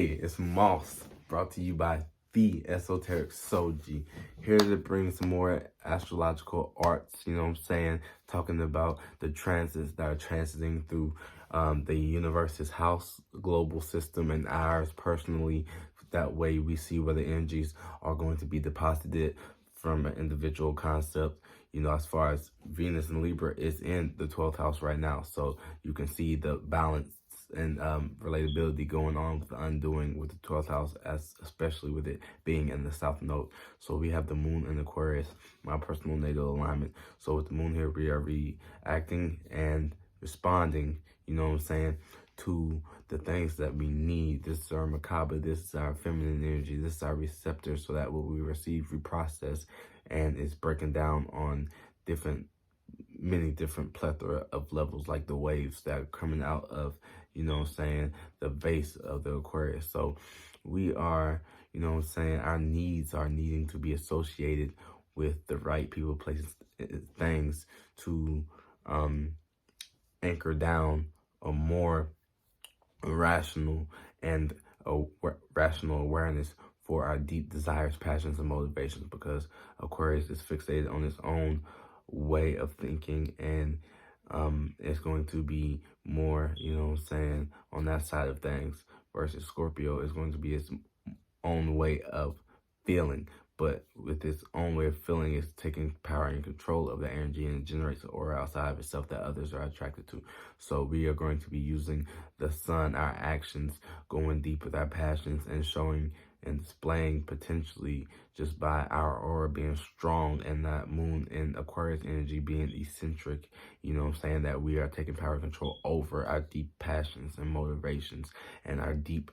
Hey, it's Moss, brought to you by the Esoteric Soji. Here to bring some more astrological arts, you know what I'm saying? Talking about the transits that are transiting through the universe's house, global system, and ours personally. That way we see where the energies are going to be deposited from an individual concept. You know, as far as Venus and Libra is in the 12th house right now. So you can see the balance and relatability going on with the undoing with the 12th house, as especially with it being in the south node. So we have the moon in Aquarius, my personal natal alignment. So with the moon here, we are reacting and responding, you know what I'm saying, to the things that we need. This is our macabre, this is our feminine energy, this is our receptor, so that what we receive, we process, and it's breaking down on many different plethora of levels, like the waves that are coming out of, you know what I'm saying, the base of the Aquarius. So we are, you know what I'm saying, our needs are needing to be associated with the right people, places, things to anchor down a more rational and rational awareness for our deep desires, passions, and motivations, because Aquarius is fixated on its own way of thinking, and it's going to be more, you know what I'm saying, on that side of things, versus Scorpio is going to be its own way of feeling. But with its own way of feeling, it's taking power and control of the energy, and it generates an aura outside of itself that others are attracted to. So we are going to be using the sun, our actions, going deep with our passions, and showing and displaying potentially just by our aura being strong, and that moon and Aquarius energy being eccentric, you know what I'm saying, that we are taking power and control over our deep passions and motivations and our deep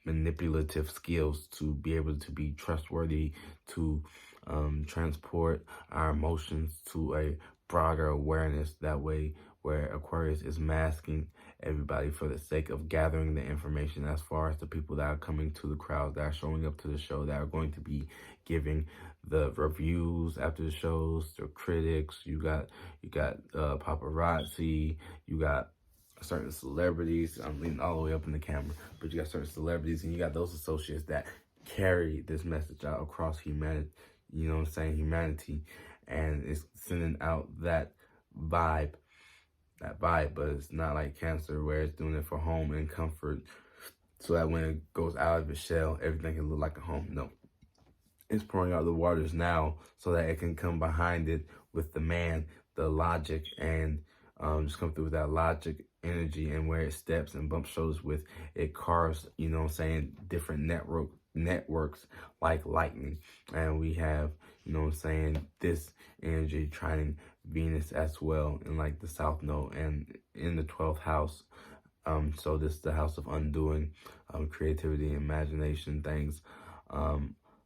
manipulative skills to be able to be trustworthy, to transport our emotions to a broader awareness. That way, where Aquarius is masking everybody for the sake of gathering the information, as far as the people that are coming to the crowd, that are showing up to the show, that are going to be giving the reviews after the shows, the critics. You got paparazzi, you got certain celebrities. I'm leaning all the way up in the camera, but you got certain celebrities, and you got those associates that carry this message out across humanity, you know what I'm saying, humanity, and it's sending out that vibe, but it's not like Cancer, where it's doing it for home and comfort, so that when it goes out of its shell, everything can look like a home. No, it's pouring out the waters now so that it can come behind it with the man, the logic, and just come through with that logic energy, and where it steps and bumps shoulders with, it carves, you know what I'm saying, different networks like lightning. And we have, you know what I'm saying, this energy trining Venus as well in like the south node and in the 12th house. So this is the house of undoing, creativity, imagination, things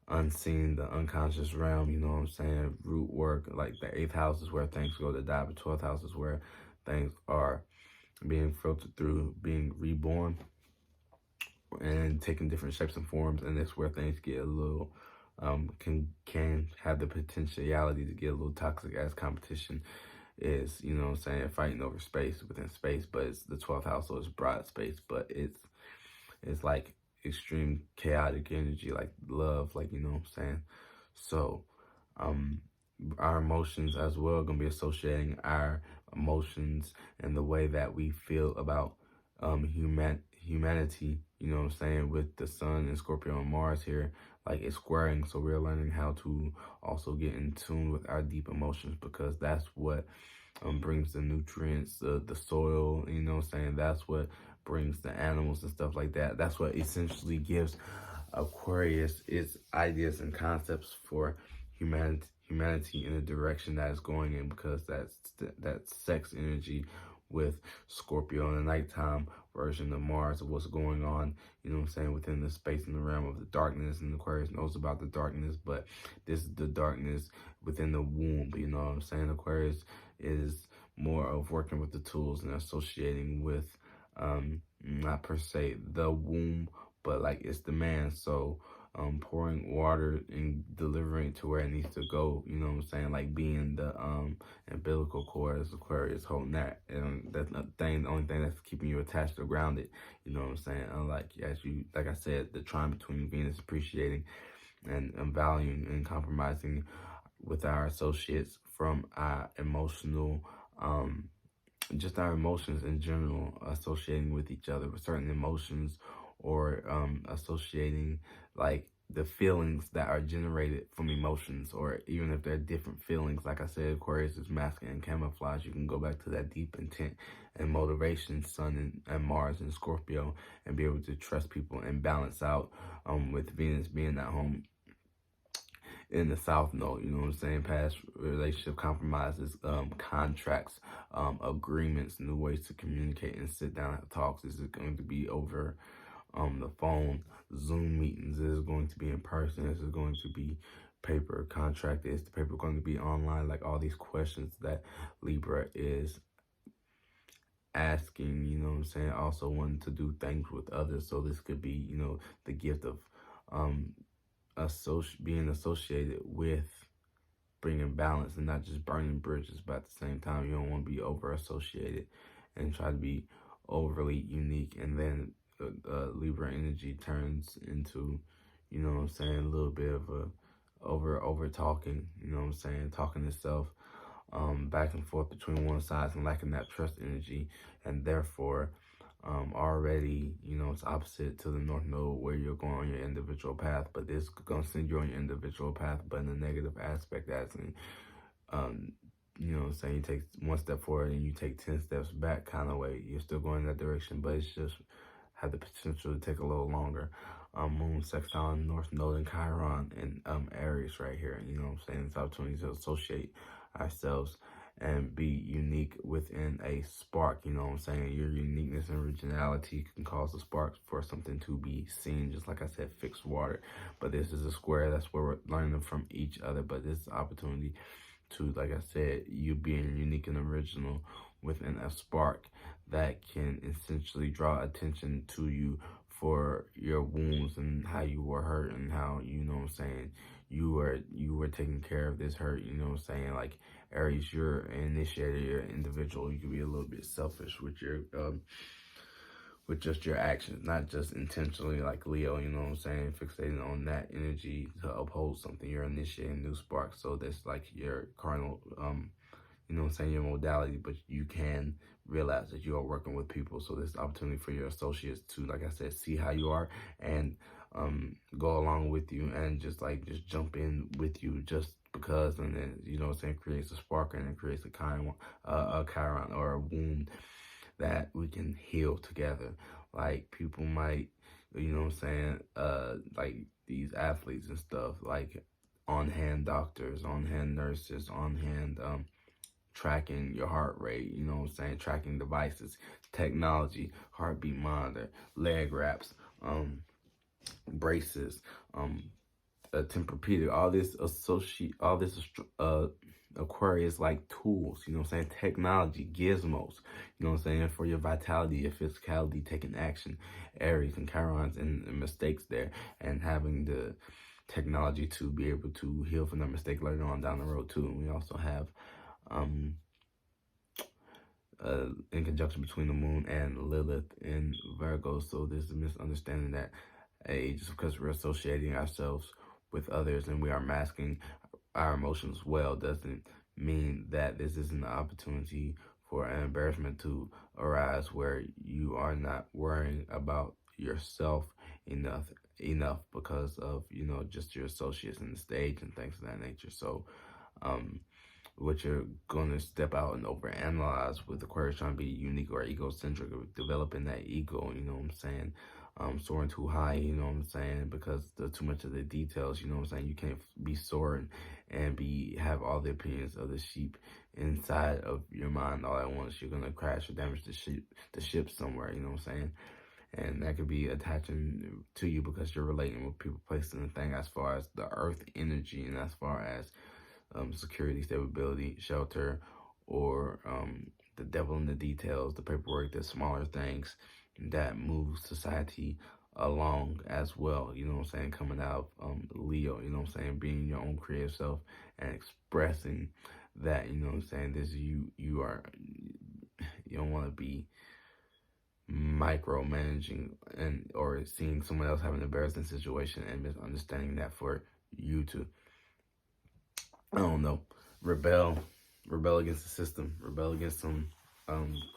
unseen, the unconscious realm, you know what I'm saying, root work. Like the 8th house is where things go to die, but 12th house is where things are being filtered through, being reborn, and taking different shapes and forms. And that's where things get a little, can have the potentiality to get a little toxic, as competition is, you know what I'm saying, fighting over space within space. But it's the 12th house, so it's broad space, but it's like extreme chaotic energy, like love, like, you know what I'm saying. So our emotions as well gonna be associating our emotions and the way that we feel about humanity, you know what I'm saying, with the sun and Scorpio and Mars here, like it's squaring. So we're learning how to also get in tune with our deep emotions, because that's what brings the nutrients, the soil, you know what I'm saying, that's what brings the animals and stuff like that. That's what essentially gives Aquarius its ideas and concepts for humanity in the direction that it's going in, because that's that sex energy with Scorpio in the nighttime version of Mars, of what's going on, you know what I'm saying, within the space and the realm of the darkness. And Aquarius knows about the darkness, but this is the darkness within the womb, you know what I'm saying. Aquarius is more of working with the tools and associating with not per se the womb, but like it's the man. So pouring water and delivering it to where it needs to go. You know what I'm saying? Like being the umbilical cord as Aquarius holding that, and that's not the only thing that's keeping you attached or grounded. You know what I'm saying? Unlike as you, like I said, the trine between Venus appreciating and valuing and compromising with our associates from our emotional just our emotions in general, associating with each other with certain emotions, or associating like the feelings that are generated from emotions, or even if they're different feelings. Like I said, Aquarius is masculine and camouflage. You can go back to that deep intent and motivation, Sun and Mars and Scorpio, and be able to trust people and balance out with Venus being at home in the South Node. You know what I'm saying? Past relationship compromises, contracts, agreements, new ways to communicate and sit down and talks. Is it going to be over the phone, Zoom meetings? Is it going to be in person? Is it going to be paper contract? Is the paper going to be online? Like all these questions that Libra is asking, you know what I'm saying? Also wanting to do things with others. So this could be, you know, the gift of being associated with bringing balance and not just burning bridges, but at the same time you don't want to be over associated and try to be overly unique, and then Libra energy turns into, you know what I'm saying, a little bit of a over talking, you know what I'm saying, talking itself back and forth between one side and lacking that trust energy, and therefore already, you know, it's opposite to the North Node where you're going on your individual path, but this is going to send you on your individual path, but in a negative aspect, as in, you know what I'm saying, you take one step forward and you take 10 steps back kind of way. You're still going in that direction, but it's just have the potential to take a little longer. Moon sextile North Node and Chiron and Aries right here, you know what I'm saying, it's opportunity to associate ourselves and be unique within a spark. You know what I'm saying? Your uniqueness and originality can cause a spark for something to be seen, just like I said, fixed water. But this is a square. That's where we're learning from each other. But this is an opportunity to, like I said, you being unique and original within a spark that can essentially draw attention to you for your wounds and how you were hurt, and how, you know what I'm saying, you were taking care of this hurt. You know what I'm saying? Like Aries, you're an initiator, you're an individual. You can be a little bit selfish with your with just your actions, not just intentionally like Leo, you know what I'm saying, fixating on that energy to uphold something. You're initiating new sparks. So that's like your cardinal you know what I'm saying, your modality, but you can realize that you are working with people. So this opportunity for your associates to, like I said, see how you are and go along with you, and just jump in with you just because, and then, you know what I'm saying, creates a spark, and it creates a chiron or a wound that we can heal together. Like people might, you know what I'm saying, like these athletes and stuff, like on-hand doctors, on-hand nurses, on-hand tracking your heart rate, you know what I'm saying, tracking devices, technology, heartbeat monitor, leg wraps, braces, Tempur-Pedic, all this Aquarius like tools, you know what I'm saying, technology, gizmos, you know what I'm saying, for your vitality, your physicality, taking action, Aries and Chirons and mistakes there, and having the technology to be able to heal from that mistake later on down the road too. And we also have in conjunction between the moon and Lilith in Virgo. So there's a misunderstanding that just because we're associating ourselves with others and we are masking our emotions well, doesn't mean that this isn't an opportunity for an embarrassment to arise where you are not worrying about yourself enough because of, you know, just your associates in the stage and things of that nature. So what you're going to step out and overanalyze with Aquarius trying to be unique or egocentric, or developing that ego, you know what I'm saying, soaring too high, you know what I'm saying, because too much of the details, you know what I'm saying, you can't be soaring and have all the opinions of the sheep inside of your mind all at once. You're going to crash or damage the ship somewhere, you know what I'm saying. And that could be attaching to you because you're relating with people, places, and things as far as the earth energy, and as far as security, stability, shelter, or the devil in the details, the paperwork, the smaller things that move society along as well, you know what I'm saying, coming out of Leo, you know what I'm saying, being your own creative self and expressing that, you know what I'm saying, this you are, you don't want to be micromanaging and or seeing someone else have an embarrassing situation and misunderstanding that for you to, I don't know, rebel against the system, rebel against some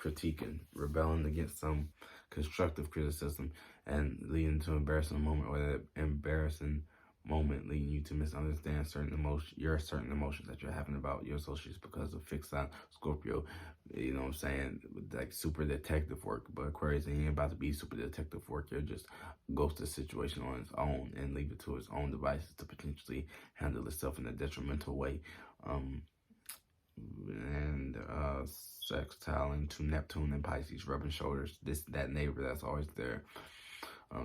critiquing, rebelling against some constructive criticism, and leading to an embarrassing moment, or that embarrassing moment leading you to misunderstand certain emotions that you're having about your associates because of fixed sign Scorpio. You know what I'm saying? Like super detective work, but Aquarius ain't about to be super detective work. You're just ghost the situation on its own and leave it to its own devices to potentially handle itself in a detrimental way. And sextiling to Neptune and Pisces, rubbing shoulders. That neighbor that's always there,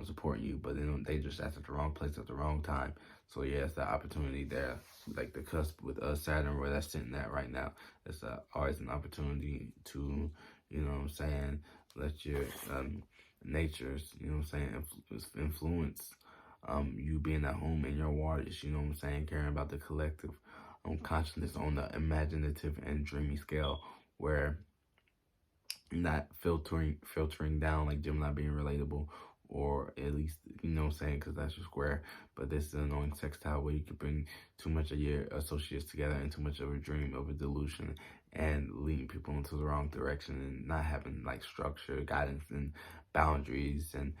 supporting you, but then they just at the wrong place at the wrong time. So yeah, it's the opportunity there, like the cusp with Saturn, where that's sitting at right now. It's always an opportunity to, you know what I'm saying, let your natures, you know what I'm saying, influence you being at home in your waters, you know what I'm saying, caring about the collective consciousness on the imaginative and dreamy scale, where not filtering down like Gemini being relatable, or at least, you know what I'm saying, because that's your square. But this is an annoying sextile where you can bring too much of your associates together and too much of a dream, of a delusion, and leading people into the wrong direction and not having like structure, guidance, and boundaries, and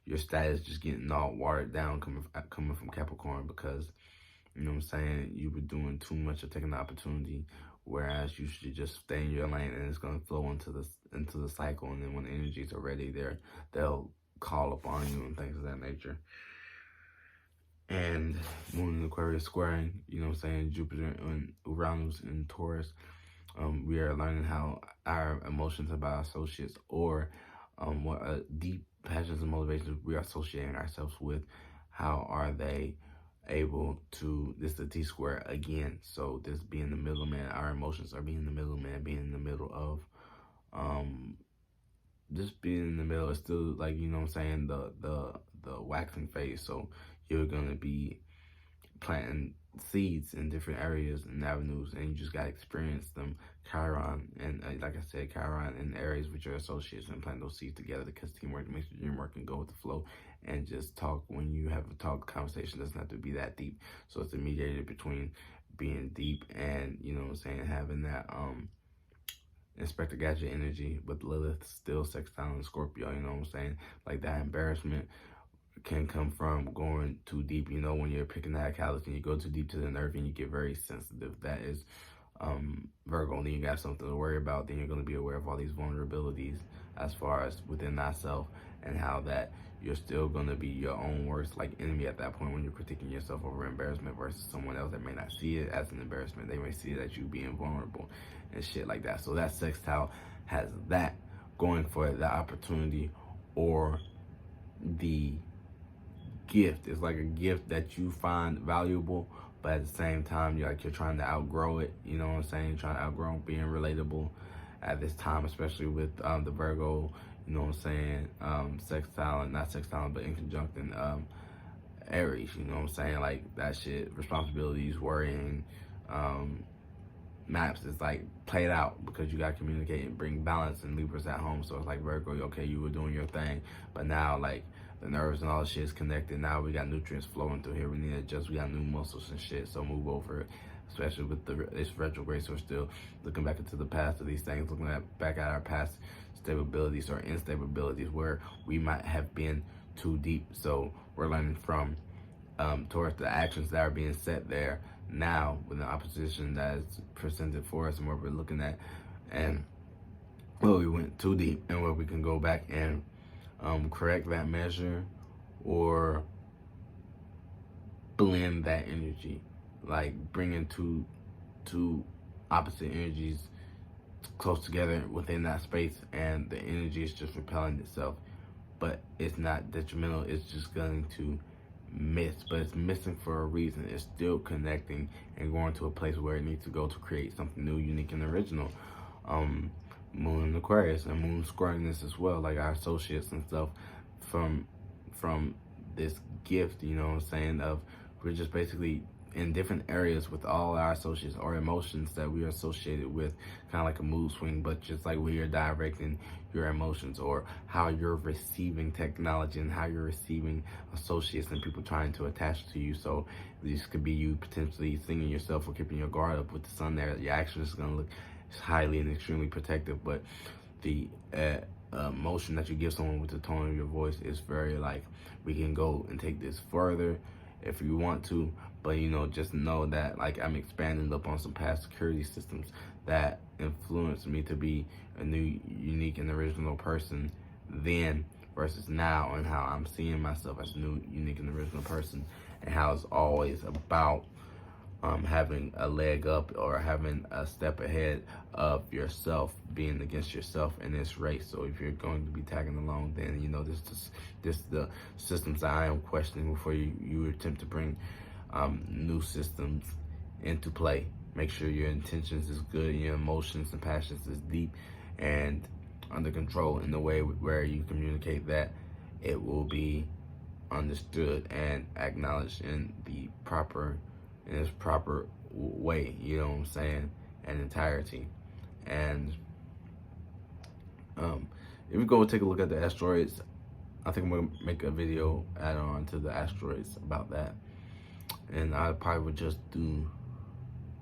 your status just getting all watered down coming from Capricorn, because, you know what I'm saying, you were doing too much of taking the opportunity, whereas you should just stay in your lane, and it's going to flow into the cycle. And then when the energies are ready, they'll call upon you and things of that nature. And Moon in Aquarius squaring, you know what I'm saying, Jupiter and Uranus in Taurus, we are learning how our emotions about associates, or what deep passions and motivations we are associating ourselves with, how are they able to, this is the T square again, so this being the middleman, our emotions are being the middleman, being in the middle of just being in the middle is still, like, you know what I'm saying, the waxing phase. So you're gonna be planting seeds in different areas and avenues, and you just gotta experience them. Chiron, and like I said, Chiron in areas with your associates, and plant those seeds together, because teamwork makes your dream work, and go with the flow. And just talk when you have a talk. Conversation doesn't have to be that deep. So it's a mediator between being deep and, you know what I'm saying, having that Inspector Gadget energy, with Lilith still sextile in Scorpio, you know what I'm saying? Like, that embarrassment can come from going too deep, you know, when you're picking that callus and you go too deep to the nerve and you get very sensitive. That is Virgo, and then you got something to worry about. Then you're going to be aware of all these vulnerabilities as far as within thyself, and how that you're still going to be your own worst like enemy at that point when you're critiquing yourself over embarrassment, versus someone else that may not see it as an embarrassment. They may see it as you being vulnerable and shit like that. So that sextile has that going for it, the opportunity or the gift. It's like a gift that you find valuable, but at the same time, you're trying to outgrow it. You know what I'm saying? Trying to outgrow being relatable at this time, especially with the Virgo, you know what I'm saying, sextile, and not sextile, but in conjunction Aries, you know what I'm saying? Like, that shit, responsibilities, worrying, maps is like played out, because you got to communicate and bring balance, and Libra's at home. So it's like, Virgo, okay, you were doing your thing, but now, like, the nerves and all the shit is connected. Now we got nutrients flowing through here. We need to adjust. We got new muscles and shit. So move over it, especially with this retrograde. So we're still looking back into the past of these things, looking back at our past stabilities or instabilities where we might have been too deep. So we're learning from towards the actions that are being set there now, with the opposition that is presented for us, and what we're looking at, and where we went too deep, and where we can go back and correct that measure, or blend that energy, like bringing two opposite energies close together within that space, and the energy is just repelling itself, but it's not detrimental. It's just going to miss, but it's missing for a reason. It's still connecting and going to a place where it needs to go to create something new, unique, and original. Moon in Aquarius, and Moon squaring this as well, like our associates and stuff, from from this gift, you know what I'm saying, of we're just basically in different areas with all our associates or emotions that we are associated with, kind of like a mood swing, but just like where you're directing your emotions, or how you're receiving technology and how you're receiving associates and people trying to attach to you. So this could be you potentially singing yourself or keeping your guard up with the sun there. Your action is going to look highly and extremely protective, but the emotion that you give someone with the tone of your voice is very like, we can go and take this further if you want to, but you know, just know that like I'm expanding up on some past security systems that influenced me to be a new, unique, and original person then versus now, and how I'm seeing myself as a new, unique, and original person, and how it's always about having a leg up or having a step ahead of yourself, being against yourself in this race. So if you're going to be tagging along, then you know this the systems that I am questioning before you attempt to bring new systems into play. Make sure your intentions is good, your emotions and passions is deep and under control in the way where you communicate that it will be understood and acknowledged in its proper way, you know what I'm saying, and entirety. And if we go take a look at the asteroids, I think I'm gonna make a video add on to the asteroids about that, and I probably would just do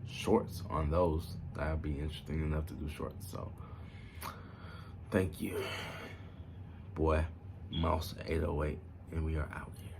shorts on those. That would be interesting enough to do shorts. So thank you, boy. Mouse 808, and we are out here.